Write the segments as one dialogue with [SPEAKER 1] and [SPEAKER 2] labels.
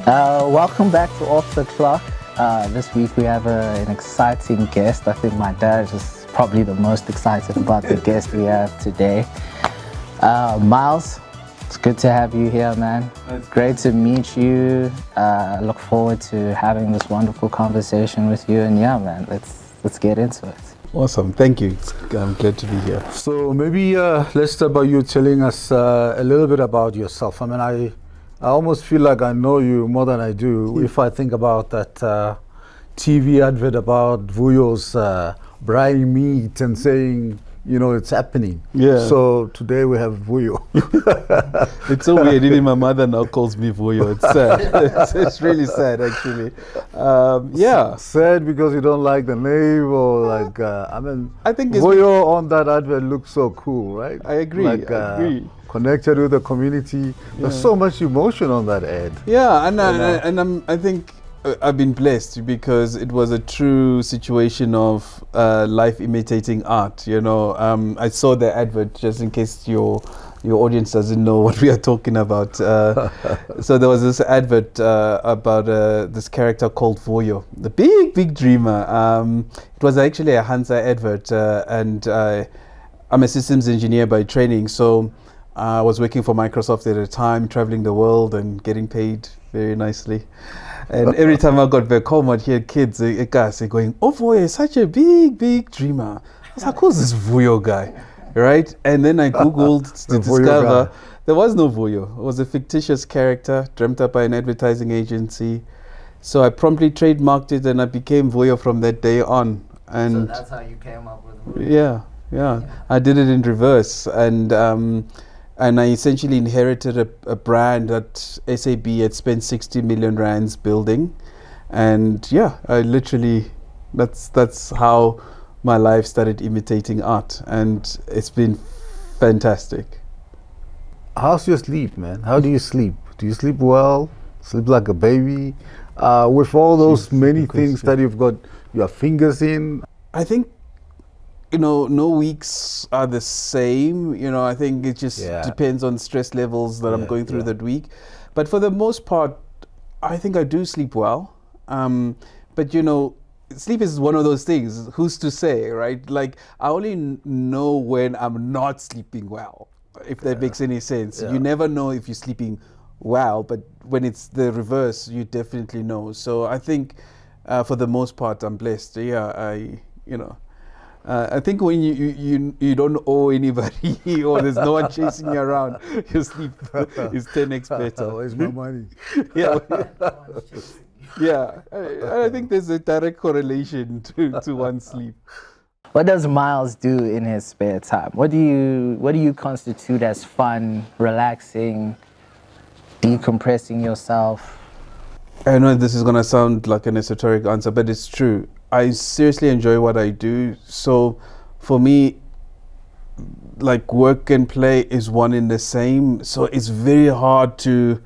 [SPEAKER 1] Welcome back to Off the Clock. This week we have an exciting guest. I think my dad is probably the most excited about the guest we have today. Miles, it's good to have you here, man. It's great to meet you. Look forward to having this wonderful conversation with you. And yeah, man, let's get into it.
[SPEAKER 2] Awesome, thank you. I'm glad to be here. So maybe let's start by you telling us a little bit about yourself. I mean, I almost feel like I know you more than I do if I think about that TV advert about Vuyo's brine meat and saying, you know, it's happening. Yeah. So today we have Vuyo.
[SPEAKER 3] It's so weird. Even my mother now calls me Vuyo. It's sad. it's really sad, actually. Yeah.
[SPEAKER 2] Sad because you don't like the name, or like
[SPEAKER 3] I think
[SPEAKER 2] Vuyo on that advert looks so cool, right?
[SPEAKER 3] I agree.
[SPEAKER 2] Like,
[SPEAKER 3] I agree.
[SPEAKER 2] Connected with the community. There's so much emotion on that ad.
[SPEAKER 3] Yeah, and I think I've been blessed because it was a true situation of life imitating art. You know, I saw the advert just in case your audience doesn't know what we are talking about. So there was this advert about this character called Vuyo, the big dreamer. It was actually a Hansa advert, and I'm a systems engineer by training, so I was working for Microsoft at the time, traveling the world and getting paid very nicely. And every time I got back home, I'd hear kids, guys going, "Oh, Vuyo is such a big dreamer." I was like, "Who's this Vuyo guy?" Right? And then I Googled to discover there was no Vuyo. It was a fictitious character dreamt up by an advertising agency. So I promptly trademarked it and I became Vuyo from that day on. And
[SPEAKER 1] So that's how you came up with Vuyo?
[SPEAKER 3] Yeah. I did it in reverse. And I essentially inherited a brand that SAB had spent 60 million rands building. And yeah, I literally, that's how my life started imitating art. And it's been fantastic.
[SPEAKER 2] How's your sleep, man? How do you sleep? Do you sleep well? Sleep like a baby? With all those many things that you've got your fingers in?
[SPEAKER 3] I think, you know, no weeks are the same. You know, I think it just depends on stress levels that I'm going through that week. But for the most part, I think I do sleep well. But, you know, sleep is one of those things. Who's to say, right? Like, I only know when I'm not sleeping well, if that makes any sense. You never know if you're sleeping well, but when it's the reverse, you definitely know. So I think for the most part, I'm blessed. Yeah, I think when you don't owe anybody or there's no one chasing you around, your sleep is 10x better.
[SPEAKER 2] Where's my money?
[SPEAKER 3] Yeah. Yeah. I think there's a direct correlation to one's sleep.
[SPEAKER 1] What does Miles do in his spare time? What do you constitute as fun, relaxing, decompressing yourself?
[SPEAKER 3] I know this is gonna sound like an esoteric answer, but it's true. I seriously enjoy what I do. So for me, like, work and play is one in the same. So it's very hard to,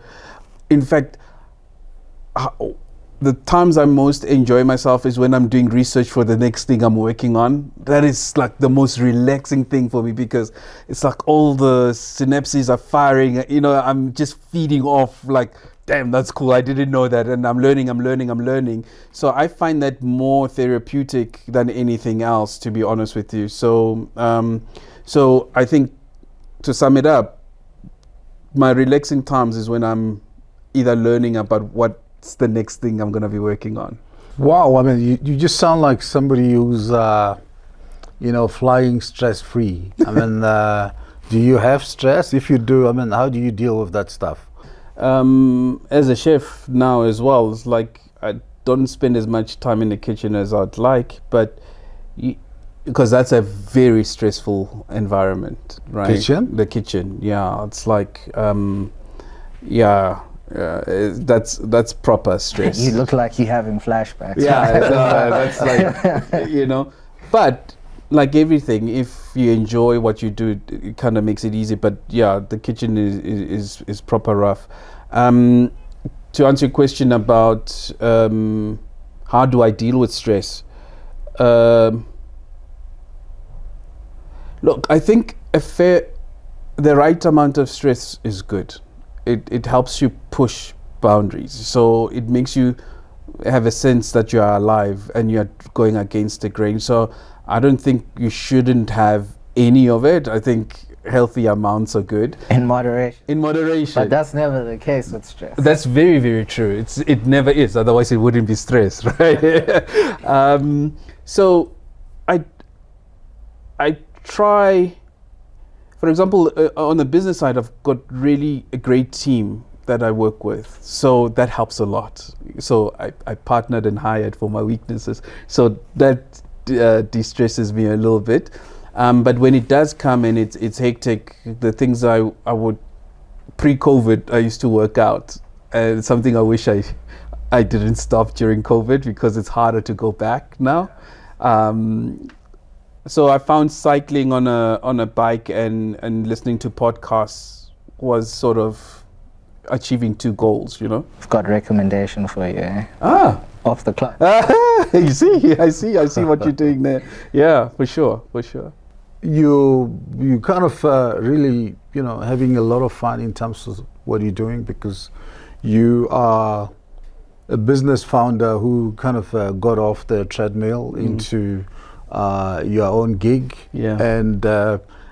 [SPEAKER 3] in fact, the times I most enjoy myself is when I'm doing research for the next thing I'm working on. That is like the most relaxing thing for me because it's like all the synapses are firing. You know, I'm just feeding off like, damn, that's cool. I didn't know that. And I'm learning. So I find that more therapeutic than anything else, to be honest with you. So, so I think, to sum it up, my relaxing times is when I'm either learning about what's the next thing I'm going to be working on.
[SPEAKER 2] Wow. I mean, you just sound like somebody who's, flying stress-free. I mean, do you have stress? If you do, I mean, how do you deal with that stuff?
[SPEAKER 3] As a chef now as well, it's like I don't spend as much time in the kitchen as I'd like, but because that's a very stressful environment, right? The kitchen, yeah. It's like, that's proper stress.
[SPEAKER 1] You look like you're having flashbacks.
[SPEAKER 3] Yeah, that's like, you know, but like everything, if you enjoy what you do, it kind of makes it easy. But yeah, the kitchen is proper rough. To answer your question about how do I deal with stress? Look, I think the right amount of stress is good. It helps you push boundaries. So it makes you have a sense that you are alive and you're going against the grain. So I don't think you shouldn't have any of it. I think healthy amounts are good.
[SPEAKER 1] In moderation.
[SPEAKER 3] In moderation.
[SPEAKER 1] But that's never the case with stress.
[SPEAKER 3] That's very, very true. It never is. Otherwise, it wouldn't be stress, right? So I try, for example, on the business side, I've got really a great team that I work with. So that helps a lot. So I partnered and hired for my weaknesses. So that de-stresses me a little bit. But when it does come and it's hectic, the things I would, pre-COVID, I used to work out. And it's something I wish I didn't stop during COVID because it's harder to go back now. So I found cycling on a bike and listening to podcasts was sort of achieving two goals, you know.
[SPEAKER 1] I've got a recommendation for you. Eh? Off the clock.
[SPEAKER 3] You see, I see what you're doing there. Yeah, for sure.
[SPEAKER 2] You kind of really, you know, having a lot of fun in terms of what you're doing, because you are a business founder who kind of got off the treadmill into your own gig.
[SPEAKER 3] Yeah.
[SPEAKER 2] And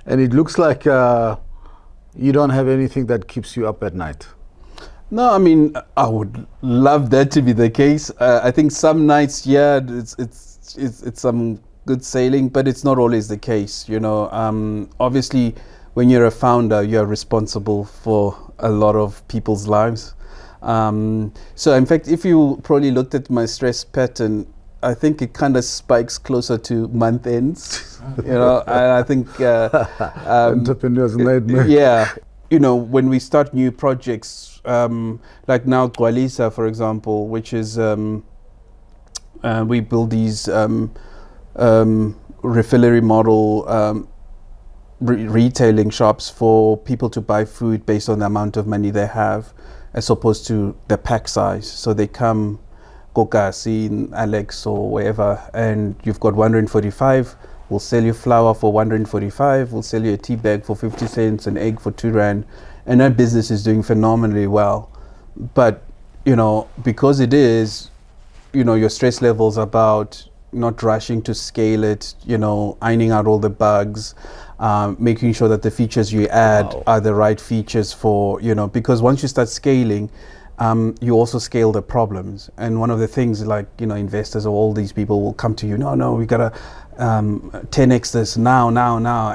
[SPEAKER 2] it looks like you don't have anything that keeps you up at night.
[SPEAKER 3] No, I mean, I would love that to be the case. I think some nights, yeah, it's some good sailing, but it's not always the case, you know. Obviously, when you're a founder, you're responsible for a lot of people's lives. So in fact, if you probably looked at my stress pattern, I think it kind of spikes closer to month ends, you know. And I think
[SPEAKER 2] entrepreneur's nightmare.
[SPEAKER 3] Yeah, you know, when we start new projects, like now Gwalisa, for example, which is we build these refillery model retailing shops for people to buy food based on the amount of money they have, as opposed to the pack size. So they come, Kokasi, Alex, or wherever, and you've got 145. We'll sell you flour for 145. We'll sell you a tea bag for 50 cents, an egg for 2 rand, and that business is doing phenomenally well. But you know, because it is, you know, your stress levels about not rushing to scale it, you know, ironing out all the bugs, making sure that the features you add are the right features for, you know, because once you start scaling, you also scale the problems. And one of the things, like, you know, investors or all these people will come to you, no, we gotta 10x this now,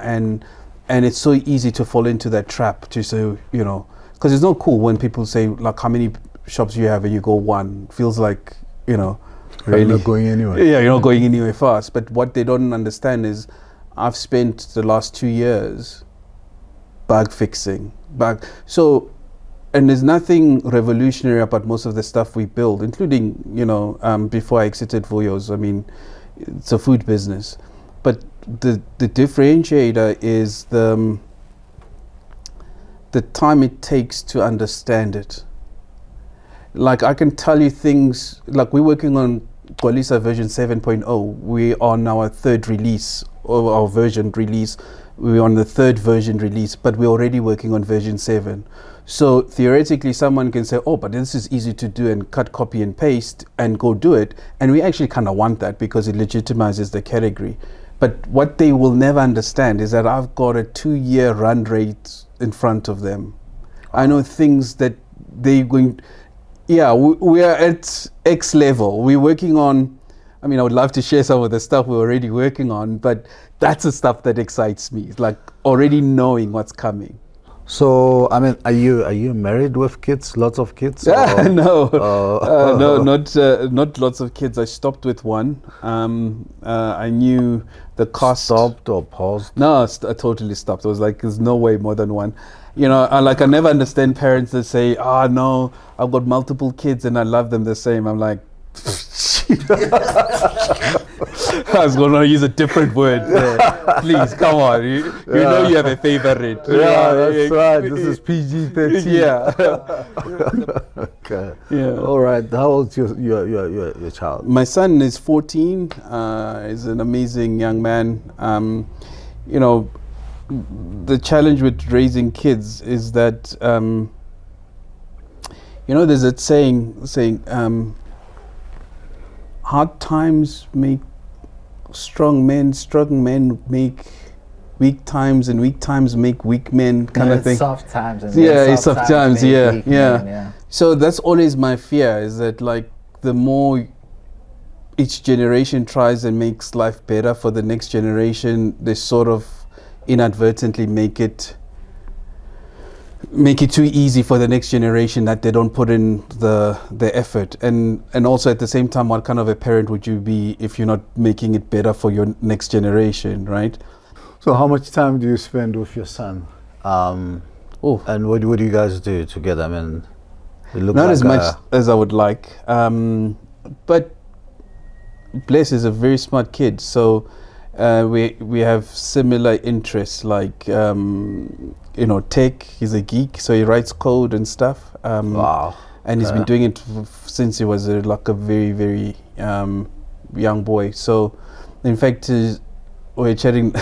[SPEAKER 3] and it's so easy to fall into that trap to say, you know, because it's not cool when people say, like, how many shops you have, and you go 1. Feels like, you know,
[SPEAKER 2] really not going anywhere.
[SPEAKER 3] Yeah, you're not going anywhere fast. But what they don't understand is I've spent the last 2 years bug fixing. So, and there's nothing revolutionary about most of the stuff we build, including, you know, before I exited Voyos, I mean, it's a food business. But the differentiator is the time it takes to understand it. Like, I can tell you things, like, we're working on Gwalisa version 7.0. We are on our 3rd release, or our version release. We're on the 3rd version release, but we're already working on version 7. So theoretically, someone can say, oh, but this is easy to do, and cut, copy, and paste, and go do it. And we actually kind of want that because it legitimizes the category. But what they will never understand is that I've got a 2-year run rate in front of them. I know things that they're going... Yeah, we are at X level. We're working on, I mean, I would love to share some of the stuff we're already working on, but that's the stuff that excites me. It's like already knowing what's coming.
[SPEAKER 2] So, I mean, are you married with kids? Lots of kids?
[SPEAKER 3] No, not lots of kids. I stopped with 1. I knew the cost.
[SPEAKER 2] Stopped or paused?
[SPEAKER 3] No, I totally stopped. I was like, there's no way more than 1. You know, I never understand parents that say, no, I've got multiple kids and I love them the same. I'm like, I was going to use a different word there. Please, come on. You know you have a favorite.
[SPEAKER 2] Yeah, that's right. This is PG-13.
[SPEAKER 3] Yeah.
[SPEAKER 2] Okay.
[SPEAKER 3] Yeah.
[SPEAKER 2] All right. How old's your child?
[SPEAKER 3] My son is 14. He's an amazing young man. You know, the challenge with raising kids is that You know, there's a saying, hard times make strong men make weak times, and weak times make weak men, kind of thing.
[SPEAKER 1] Soft times. And
[SPEAKER 3] It's soft times,
[SPEAKER 1] make
[SPEAKER 3] yeah,
[SPEAKER 1] weak
[SPEAKER 3] yeah.
[SPEAKER 1] men, yeah.
[SPEAKER 3] So that's always my fear, is that like the more each generation tries and makes life better for the next generation, they sort of inadvertently make it too easy for the next generation, that they don't put in the effort. And also at the same time, what kind of a parent would you be if you're not making it better for your next generation, right?
[SPEAKER 2] So how much time do you spend with your son? And what do you guys do together? I mean, you look
[SPEAKER 3] not
[SPEAKER 2] like
[SPEAKER 3] as much as I would like, but Bless is a very smart kid, so we have similar interests, like tech. He's a geek, so he writes code and stuff.
[SPEAKER 2] Wow.
[SPEAKER 3] And he's been doing it since he was like a very, very young boy. So in fact, we're chatting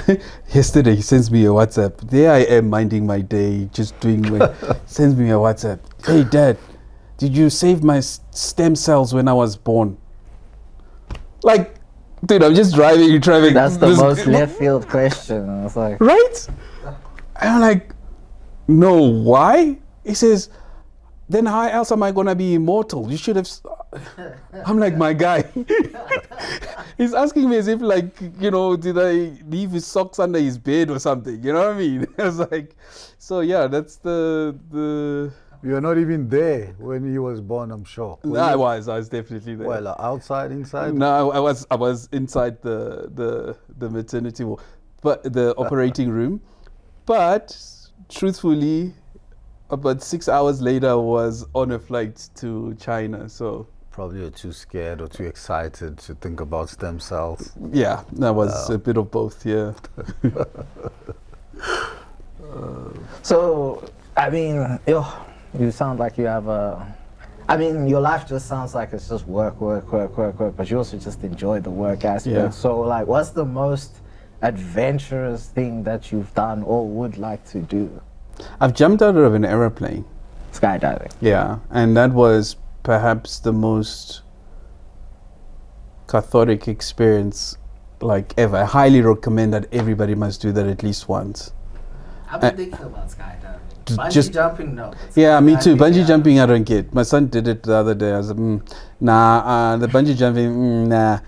[SPEAKER 3] yesterday. He sends me a WhatsApp. There I am, minding my day, just doing sends me a WhatsApp. Hey dad, did you save my stem cells when I was born? Like, dude, I'm just driving.
[SPEAKER 1] That's the most left field question. I was like,
[SPEAKER 3] right? I'm like, no, why? He says, then how else am I gonna be immortal? You should have. I'm like, my guy. He's asking me as if, like, did I leave his socks under his bed or something? You know what I mean? I was like, so yeah, that's the.
[SPEAKER 2] You're not even there when he was born, I'm sure.
[SPEAKER 3] No, I was definitely there.
[SPEAKER 2] Well, outside, inside?
[SPEAKER 3] No, I was inside the maternity ward, but the operating room. But truthfully, about 6 hours later, I was on a flight to China. So
[SPEAKER 2] probably you're too scared or too excited to think about stem cells.
[SPEAKER 3] Yeah, that was a bit of both. Yeah.
[SPEAKER 1] So, I mean, you sound like you have your life just sounds like it's just work, but you also just enjoy the work aspect.
[SPEAKER 3] Yeah.
[SPEAKER 1] So, like, what's the most adventurous thing that you've done or would like to do?
[SPEAKER 3] I've jumped out of an aeroplane.
[SPEAKER 1] Skydiving.
[SPEAKER 3] Yeah, and that was perhaps the most cathartic experience like ever. I highly recommend that everybody must do that at least once.
[SPEAKER 1] I've been thinking about skydiving.
[SPEAKER 3] Just
[SPEAKER 1] jumping, no.
[SPEAKER 3] Yeah, me too. Bungee jumping, I don't get. My son did it the other day. I was like, nah. The bungee jumping, nah.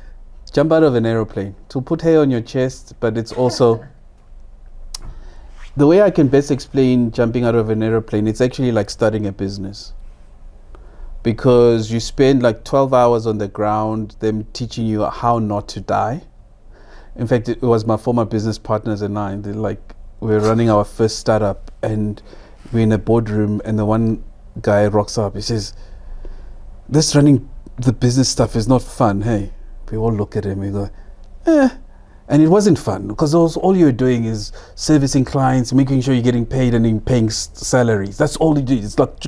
[SPEAKER 3] Jump out of an aeroplane. To put hair on your chest, but it's also the way I can best explain jumping out of an aeroplane. It's actually like starting a business, because you spend like 12 hours on the ground, them teaching you how not to die. In fact, it was my former business partners and I. We're running our first startup, and we're in a boardroom, and the one guy rocks up. He says, "This running the business stuff is not fun." Hey, we all look at him. We go, and it wasn't fun, because all you're doing is servicing clients, making sure you're getting paid and paying salaries. That's all you do. It's like,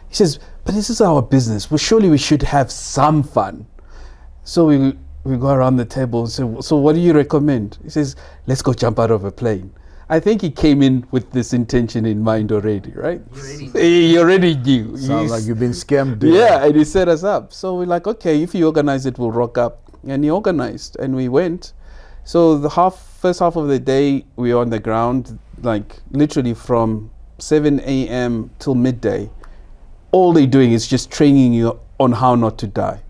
[SPEAKER 3] he says, "But this is our business. Well, surely we should have some fun." So we go around the table and say, "So what do you recommend?" He says, "Let's go jump out of a plane." I think he came in with this intention in mind already, right? He already knew.
[SPEAKER 2] Sounds like you've been scammed.
[SPEAKER 3] Yeah, and he set us up. So we're like, okay, if you organize it, we'll rock up. And he organized, and we went. So the first half of the day, we were on the ground, like literally from 7 a.m. till midday. All they're doing is just training you on how not to die.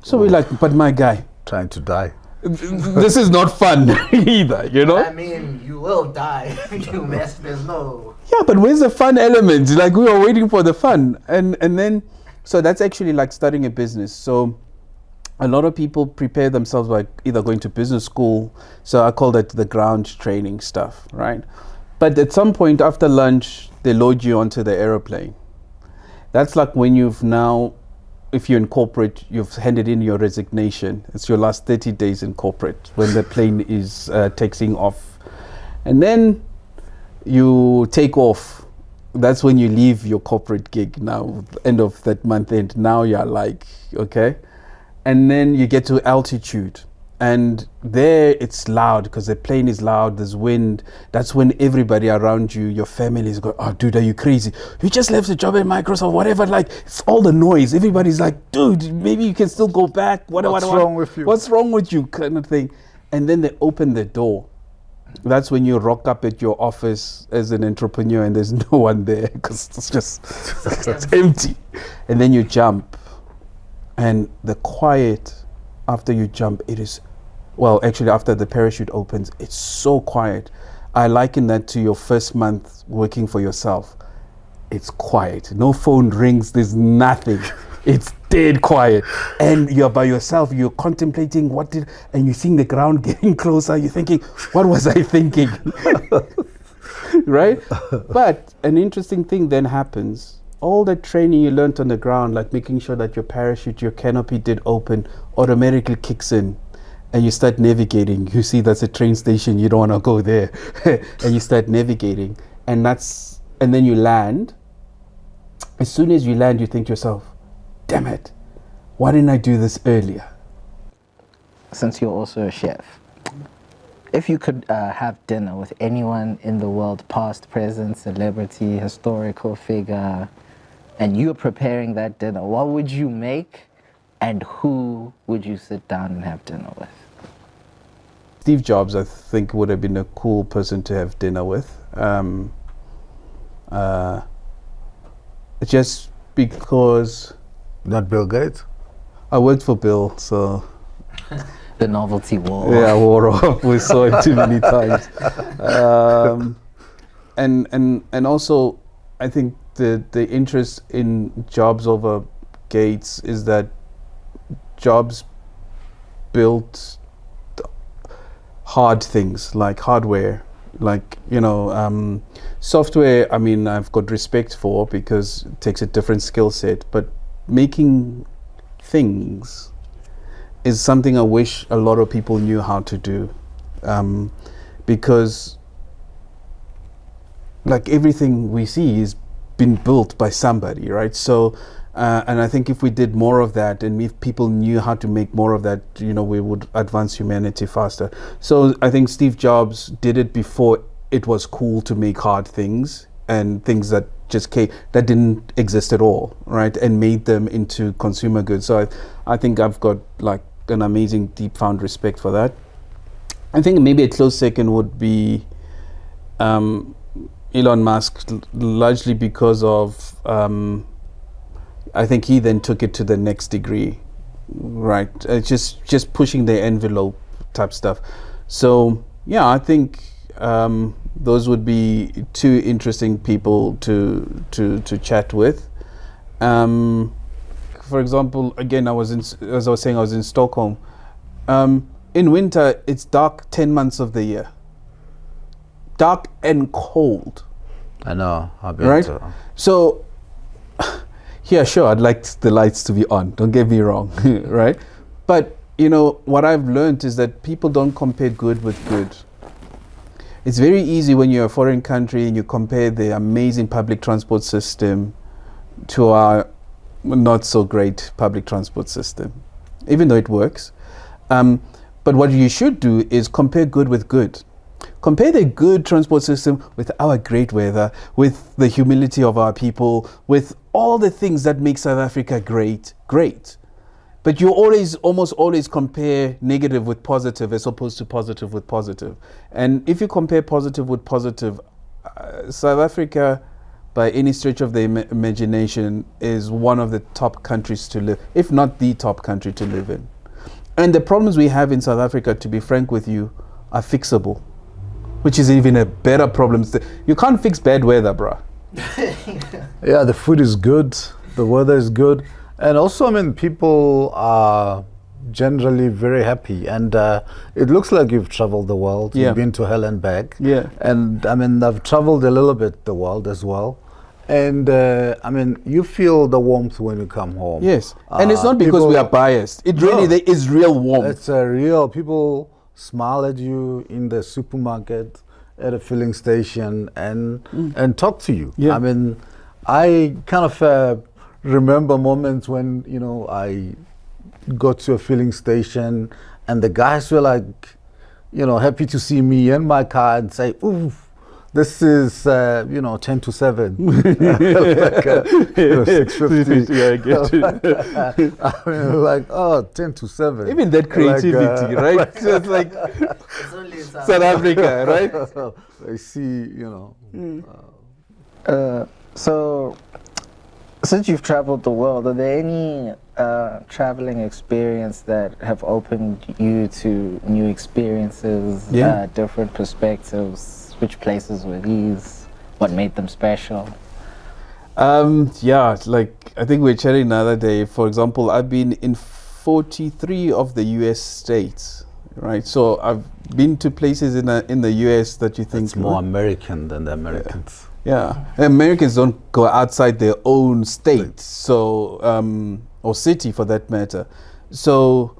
[SPEAKER 3] So we're like, but my guy,
[SPEAKER 2] trying to die.
[SPEAKER 3] This is not fun either,
[SPEAKER 1] I mean, you will die if you mess. There's no.
[SPEAKER 3] Yeah, but where's the fun element? Like, we were waiting for the fun, and then, so that's actually like starting a business. So a lot of people prepare themselves by either going to business school. So I call that the ground training stuff, right? But at some point after lunch, they load you onto the aeroplane. That's like when you've now, if you're in corporate, you've handed in your resignation. It's your last 30 days in corporate when the plane is taking off. And then you take off. That's when you leave your corporate gig now, end of that month end. Now you're like, okay. And then you get to altitude. And there it's loud because the plane is loud, there's wind. That's when everybody around you, your family is going, oh, dude, are you crazy? You just left a job at Microsoft, whatever. Like, it's all the noise. Everybody's like, dude, maybe you can still go back.
[SPEAKER 2] What's wrong with you?
[SPEAKER 3] What's wrong with you? Kind of thing. And then they open the door. That's when you rock up at your office as an entrepreneur and there's no one there because it's just it's empty. And then you jump. And the quiet after you jump, it is, well, actually after the parachute opens, it's so quiet. I liken that to your first month working for yourself. It's quiet. No phone rings. There's nothing. It's dead quiet. And you're by yourself. You're contemplating and you're seeing the ground getting closer. You're thinking, what was I thinking? Right? But an interesting thing then happens. All the training you learned on the ground, like making sure that your parachute, your canopy did open, automatically kicks in. And you start navigating. You see that's a train station. You don't want to go there. And you start navigating. And then you land. As soon as you land, you think to yourself, damn it, why didn't I do this earlier?
[SPEAKER 1] Since you're also a chef, if you could have dinner with anyone in the world, past, present, celebrity, historical figure, and you're preparing that dinner, what would you make and who would you sit down and have dinner with?
[SPEAKER 3] Steve Jobs, I think, would have been a cool person to have dinner with. Just because...
[SPEAKER 2] Not Bill Gates?
[SPEAKER 3] I worked for Bill, so...
[SPEAKER 1] The novelty wore.
[SPEAKER 3] Yeah, wore off. We saw it too many times. And also, I think the interest in Jobs over Gates is that Jobs built hard things like hardware, like, software. I mean, I've got respect for because it takes a different skill set, but making things is something I wish a lot of people knew how to do, because like everything we see is been built by somebody, right? So and I think if we did more of that and if people knew how to make more of that, we would advance humanity faster. So I think Steve Jobs did it before it was cool to make hard things and things that just that didn't exist at all, right? And made them into consumer goods. So I think I've got like an amazing deep found respect for that. I think maybe a close second would be Elon Musk, largely because of I think he then took it to the next degree, right? Just pushing the envelope type stuff. So yeah, I think those would be two interesting people to chat with. For example, again, as I was saying, I was in Stockholm. In winter, it's dark 10 months of the year. Dark and cold.
[SPEAKER 2] I know.
[SPEAKER 3] Right? So, yeah, sure, I'd like the lights to be on. Don't get me wrong, right? But, what I've learned is that people don't compare good with good. It's very easy when you're a foreign country and you compare the amazing public transport system to our not so great public transport system, even though it works. But what you should do is compare good with good. Compare the good transport system with our great weather, with the humility of our people, with all the things that make South Africa great. But you almost always compare negative with positive as opposed to positive with positive. And if you compare positive with positive, South Africa, by any stretch of the imagination, is one of the top countries to live, if not the top country to live in. And the problems we have in South Africa, to be frank with you, are fixable, which is even a better problem. You can't fix bad weather, bruh.
[SPEAKER 2] Yeah, the food is good, the weather is good. And also, I mean, people are generally very happy. And it looks like you've traveled the world.
[SPEAKER 3] Yeah.
[SPEAKER 2] You've been to hell and back.
[SPEAKER 3] Yeah.
[SPEAKER 2] And I mean, I've traveled a little bit the world as well. And I mean, you feel the warmth when you come home.
[SPEAKER 3] Yes. And it's not because we are biased. It really, there is real warmth.
[SPEAKER 2] It's a real, people smile at you in the supermarket, at a filling station, and talk to you.
[SPEAKER 3] Yeah.
[SPEAKER 2] I mean, I kind of remember moments when, I got to a filling station and the guys were like, happy to see me in my car and say, "Ooh, this is 10 to 7." Like, 6:50.
[SPEAKER 3] Yeah, I get it.
[SPEAKER 2] I mean, like, 10 to 7.
[SPEAKER 3] Even that creativity, right? Just like South Africa, right?
[SPEAKER 2] I see,
[SPEAKER 1] So, since you've traveled the world, are there any traveling experience that have opened you to new experiences,
[SPEAKER 3] Yeah.
[SPEAKER 1] different perspectives? Which places were these? What made them special?
[SPEAKER 3] Yeah, like I think we were chatting the other day. For example, I've been in 43 of the US states, right? So I've been to places in the US that you think
[SPEAKER 2] it's more American than the Americans.
[SPEAKER 3] Yeah, Americans don't go outside their own state, so or city for that matter. So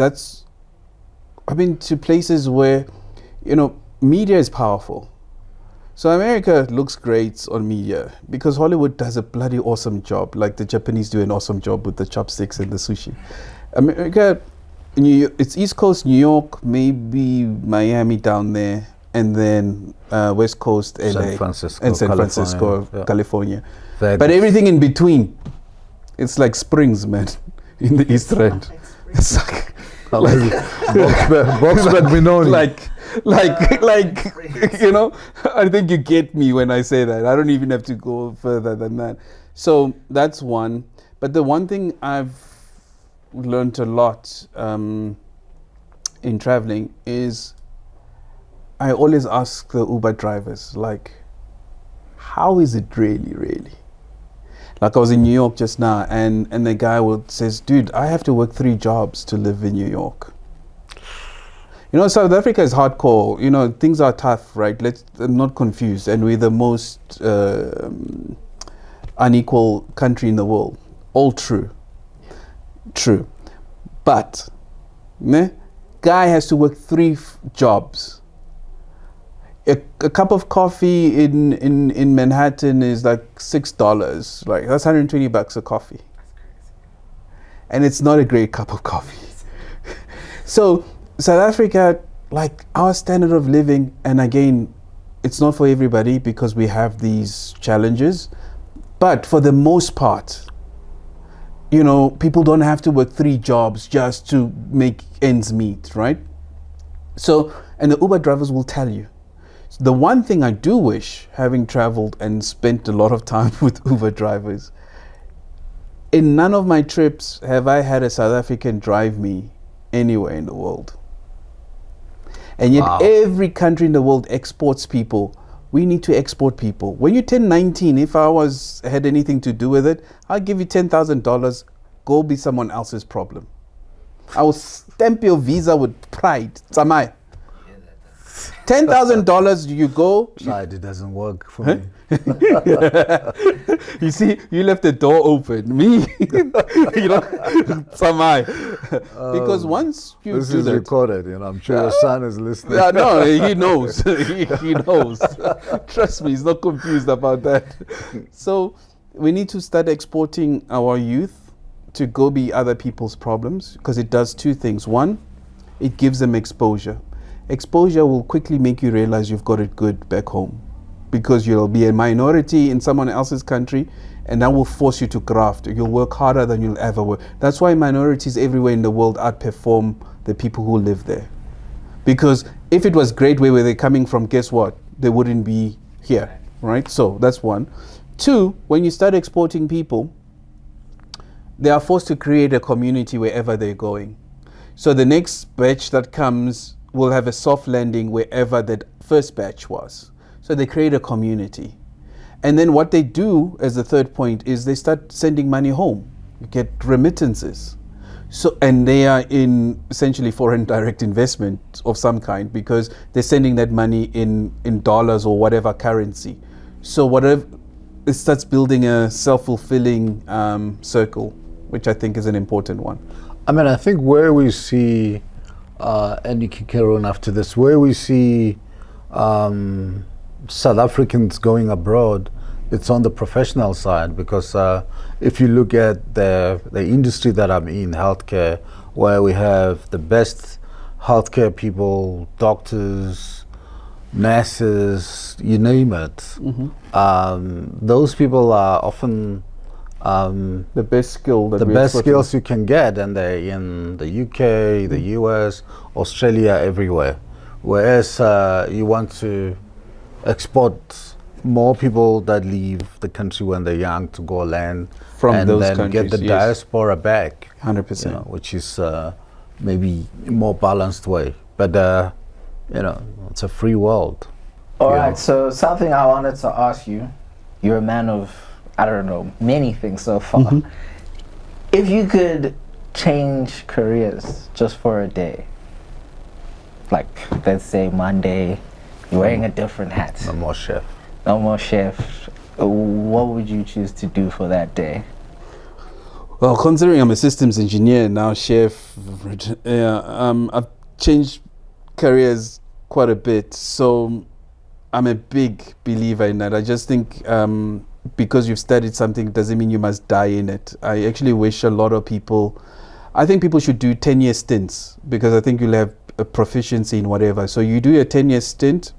[SPEAKER 3] that's I've been to places where media is powerful. So America looks great on media because Hollywood does a bloody awesome job. Like the Japanese do an awesome job with the chopsticks and the sushi. America, it's East Coast, New York, maybe Miami down there, and then West Coast, LA,
[SPEAKER 2] San Francisco,
[SPEAKER 3] and San
[SPEAKER 2] California,
[SPEAKER 3] Francisco,
[SPEAKER 2] yeah.
[SPEAKER 3] California.
[SPEAKER 2] Vegas.
[SPEAKER 3] But everything in between, it's like Springs, man, in the East End. It's like
[SPEAKER 2] Boxback Benoni.
[SPEAKER 3] like I think you get me when I say that. I don't even have to go further than that. So that's one. But the one thing I've learned a lot in traveling is I always ask the Uber drivers, like, how is it really? Like I was in New York just now, and the guy says, dude, I have to work 3 jobs to live in New York. South Africa is hardcore. Things are tough, right? Let's not confuse. And we're the most unequal country in the world. All true. True. But, guy has to work 3 jobs. A cup of coffee in Manhattan is like $6. Like that's $120 a coffee. That's crazy. And it's not a great cup of coffee. So South Africa, like our standard of living, and again, it's not for everybody because we have these challenges, but for the most part, people don't have to work 3 jobs just to make ends meet, right? So, and the Uber drivers will tell you. The one thing I do wish, having traveled and spent a lot of time with Uber drivers, in none of my trips have I had a South African drive me anywhere in the world. And yet every country in the world exports people. We need to export people. When you turn 19, if I had anything to do with it, I'll give you $10,000. Go be someone else's problem. I will stamp your visa with pride. Samai. $10,000 you go.
[SPEAKER 2] Side, it doesn't work for me.
[SPEAKER 3] You see, you left the door open. Me, Samai. Because once you
[SPEAKER 2] this
[SPEAKER 3] do
[SPEAKER 2] is
[SPEAKER 3] that,
[SPEAKER 2] recorded, I'm sure your son is listening.
[SPEAKER 3] yeah, no, he knows. he knows. Trust me, he's not confused about that. So we need to start exporting our youth to go be other people's problems, because it does 2 things. One, it gives them exposure. Exposure will quickly make you realize you've got it good back home, because you'll be a minority in someone else's country, and that will force you to graft. You'll work harder than you'll ever work. That's why minorities everywhere in the world outperform the people who live there. Because if it was great where they're coming from, guess what? They wouldn't be here, right? So that's one. 2, when you start exporting people, they are forced to create a community wherever they're going. So the next batch that comes will have a soft landing wherever that first batch was. So they create a community. And then what they do as the third point is they start sending money home. You get remittances. So, and they are in essentially foreign direct investment of some kind, because they're sending that money in dollars or whatever currency. So whatever, it starts building a self-fulfilling circle, which I think is an important one.
[SPEAKER 2] I mean, I think where we see, and you can carry on after this, where we see South Africans going abroad, it's on the professional side, because if you look at the industry that I'm in, healthcare, where we have the best healthcare people, doctors, nurses, you name it. Those people are often
[SPEAKER 3] The best skill that
[SPEAKER 2] the
[SPEAKER 3] we
[SPEAKER 2] best
[SPEAKER 3] export.
[SPEAKER 2] skills you can get, and they're in the UK, the US, Australia, everywhere. Whereas you want to export more people that leave the country when they're young to go land
[SPEAKER 3] From
[SPEAKER 2] and
[SPEAKER 3] those
[SPEAKER 2] then
[SPEAKER 3] countries,
[SPEAKER 2] get the
[SPEAKER 3] yes.
[SPEAKER 2] diaspora back,
[SPEAKER 3] 100%.
[SPEAKER 2] you know, which is maybe a more balanced way. But you know, it's a free world.
[SPEAKER 1] All
[SPEAKER 2] Yeah.
[SPEAKER 1] right, so something I wanted to ask you. You're a man of, I don't know, many things so far. If you could change careers just for a day, like let's say Monday, you're wearing a different hat,
[SPEAKER 2] No more chef.
[SPEAKER 1] no more chef, what would you choose to do for that day?
[SPEAKER 3] Well, considering I'm a systems engineer now, chef, I've changed careers quite a bit. So I'm a big believer in that. I just think because you've studied something doesn't mean you must die in it. I actually wish a lot of people, I think people should do 10-year stints, because I think you'll have a proficiency in whatever. So you do a 10-year stint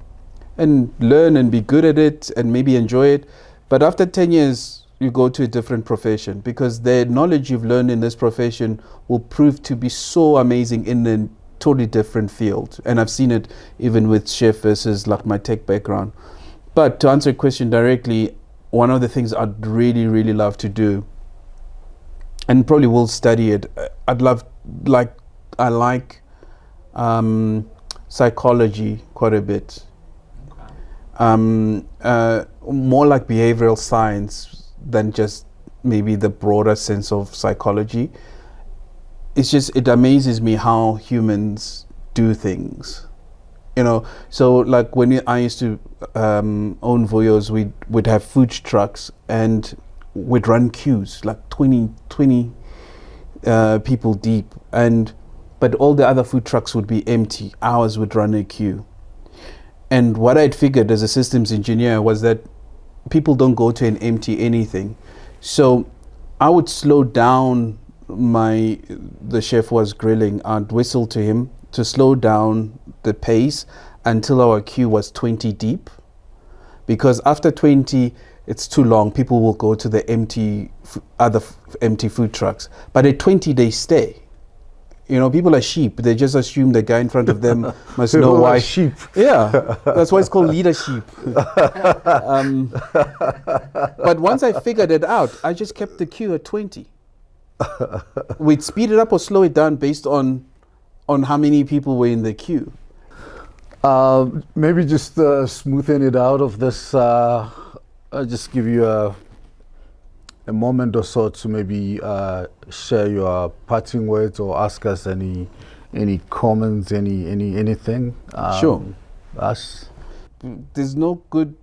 [SPEAKER 3] and learn and be good at it and maybe enjoy it. But after 10 years, you go to a different profession, because the knowledge you've learned in this profession will prove to be so amazing in a totally different field. And I've seen it even with chef versus like my tech background. But to answer your question directly, one of the things I'd really, really love to do, and probably will study it, I like psychology quite a bit. More like behavioral science than just maybe the broader sense of psychology. It's just, it amazes me how humans do things, you know. So like when I used to own Voyos, we'd have food trucks and we'd run queues like 20 people deep, but all the other food trucks would be empty. Ours would run a queue. And what I'd figured as a systems engineer was that people don't go to an empty anything. So I would slow down the chef was grilling, I'd whistle to him to slow down the pace until our queue was 20 deep. Because after 20, it's too long. People will go to the other empty food trucks. But at 20, they stay. You know, people are sheep. They just assume the guy in front of them must know
[SPEAKER 2] People are
[SPEAKER 3] why.
[SPEAKER 2] sheep.
[SPEAKER 3] Yeah, that's why it's called leadership. But once I figured it out, I just kept the queue at 20. We'd speed it up or slow it down based on how many people were in the queue.
[SPEAKER 2] Maybe just smoothing it out of this, I'll just give you a moment or so to maybe share your parting words or ask us any comments, anything.
[SPEAKER 3] Sure.
[SPEAKER 2] Us.
[SPEAKER 3] There's no good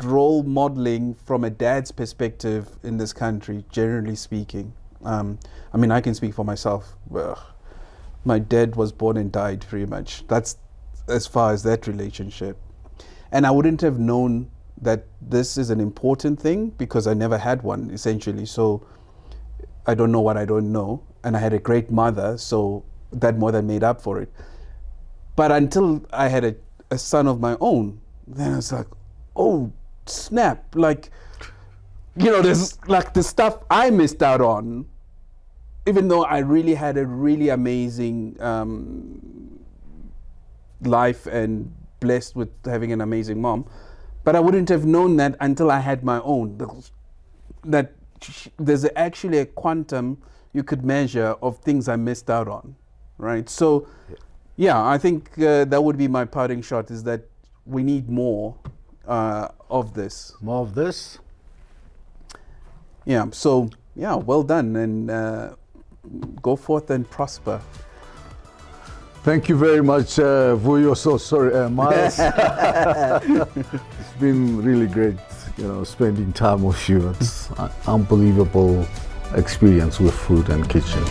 [SPEAKER 3] role modeling from a dad's perspective in this country, generally speaking. I mean, I can speak for myself. My dad was born and died, pretty much. That's as far as that relationship. And I wouldn't have known that this is an important thing because I never had one, essentially. So I don't know what I don't know. And I had a great mother, so that more than made up for it. But until I had a son of my own, then I was like, oh, snap. Like, you know, there's like the stuff I missed out on, even though I really had a really amazing life and blessed with having an amazing mom. But I wouldn't have known that until I had my own. That there's actually a quantum you could measure of things I missed out on, right? So, yeah, I think that would be my parting shot, is that we need more of this.
[SPEAKER 2] More of this?
[SPEAKER 3] Yeah, so, yeah, well done, and go forth and prosper.
[SPEAKER 2] Thank you very much, Vuyo. So sorry, Miles. It's been really great, you know, spending time with you. It's an unbelievable experience with food and kitchen.